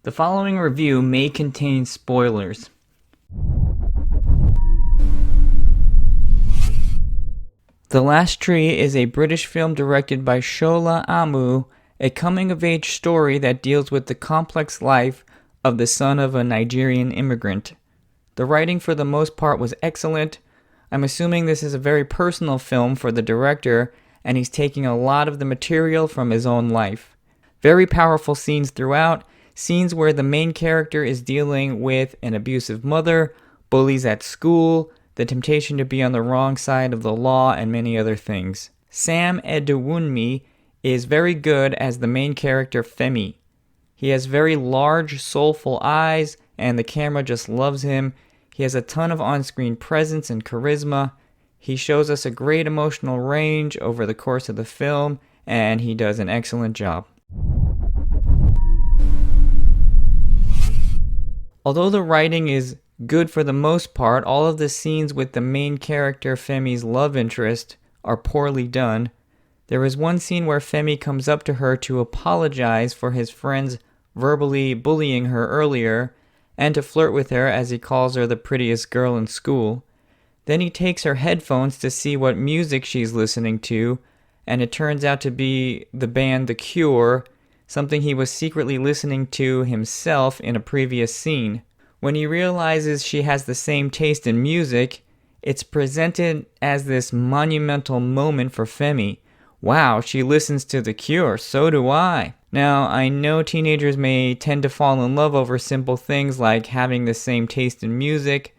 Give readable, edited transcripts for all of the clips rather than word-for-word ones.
The following review may contain spoilers. The Last Tree is a British film directed by Shola Amu, a coming-of-age story that deals with the complex life of the son of a Nigerian immigrant. The writing for the most part was excellent. I'm assuming this is a very personal film for the director, and he's taking a lot of the material from his own life. Very powerful scenes throughout, scenes where the main character is dealing with an abusive mother, bullies at school, the temptation to be on the wrong side of the law, and many other things. Sam Adewunmi is very good as the main character Femi. He has very large, soulful eyes, and the camera just loves him. He has a ton of on-screen presence and charisma. He shows us a great emotional range over the course of the film, and he does an excellent job. Although the writing is good for the most part, all of the scenes with the main character Femi's love interest are poorly done. There is one scene where Femi comes up to her to apologize for his friends verbally bullying her earlier and to flirt with her as he calls her the prettiest girl in school. Then he takes her headphones to see what music she's listening to, and it turns out to be the band The Cure, something he was secretly listening to himself in a previous scene. When he realizes she has the same taste in music, it's presented as this monumental moment for Femi. Wow, she listens to The Cure, so do I. Now, I know teenagers may tend to fall in love over simple things like having the same taste in music,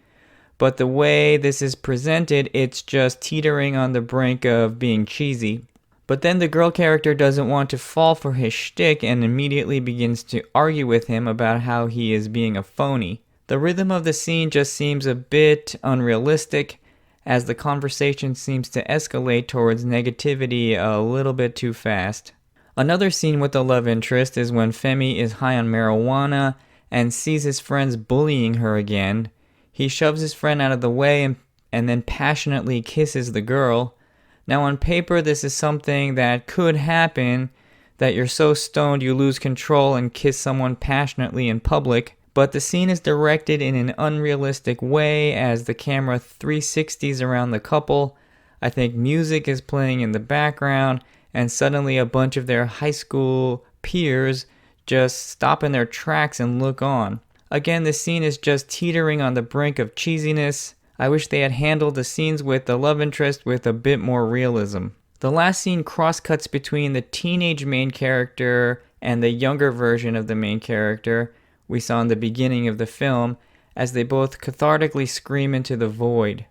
but the way this is presented, it's just teetering on the brink of being cheesy. But then the girl character doesn't want to fall for his shtick and immediately begins to argue with him about how he is being a phony. The rhythm of the scene just seems a bit unrealistic, as the conversation seems to escalate towards negativity a little bit too fast. Another scene with the love interest is when Femi is high on marijuana and sees his friends bullying her again. He shoves his friend out of the way and then passionately kisses the girl. Now on paper, this is something that could happen, that you're so stoned you lose control and kiss someone passionately in public, but the scene is directed in an unrealistic way as the camera 360s around the couple. I think music is playing in the background, and suddenly a bunch of their high school peers just stop in their tracks and look on. Again, the scene is just teetering on the brink of cheesiness. I wish they had handled the scenes with the love interest with a bit more realism. The last scene cross-cuts between the teenage main character and the younger version of the main character we saw in the beginning of the film, as they both cathartically scream into the void.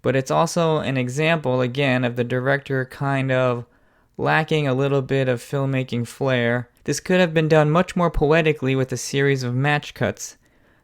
But it's also an example, again, of the director kind of lacking a little bit of filmmaking flair. This could have been done much more poetically with a series of match cuts.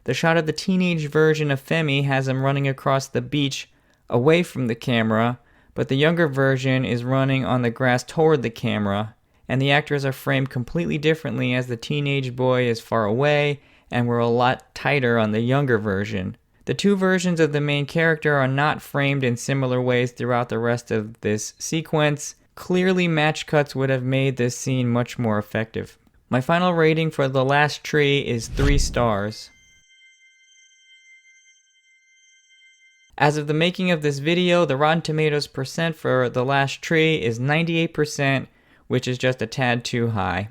The shot of the teenage version of Femi has him running across the beach away from the camera, but the younger version is running on the grass toward the camera, and the actors are framed completely differently as the teenage boy is far away and we're a lot tighter on the younger version. The two versions of the main character are not framed in similar ways throughout the rest of this sequence. Clearly, match cuts would have made this scene much more effective. My final rating for The Last Tree is 3 stars. As of the making of this video, the Rotten Tomatoes percent for The Last Tree is 98%, which is just a tad too high.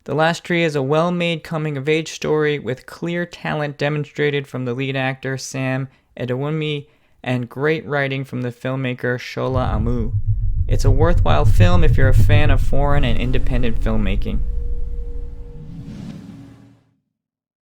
The Last Tree is a well-made coming-of-age story with clear talent demonstrated from the lead actor Sam Adewunmi and great writing from the filmmaker Shola Amu. It's a worthwhile film if you're a fan of foreign and independent filmmaking.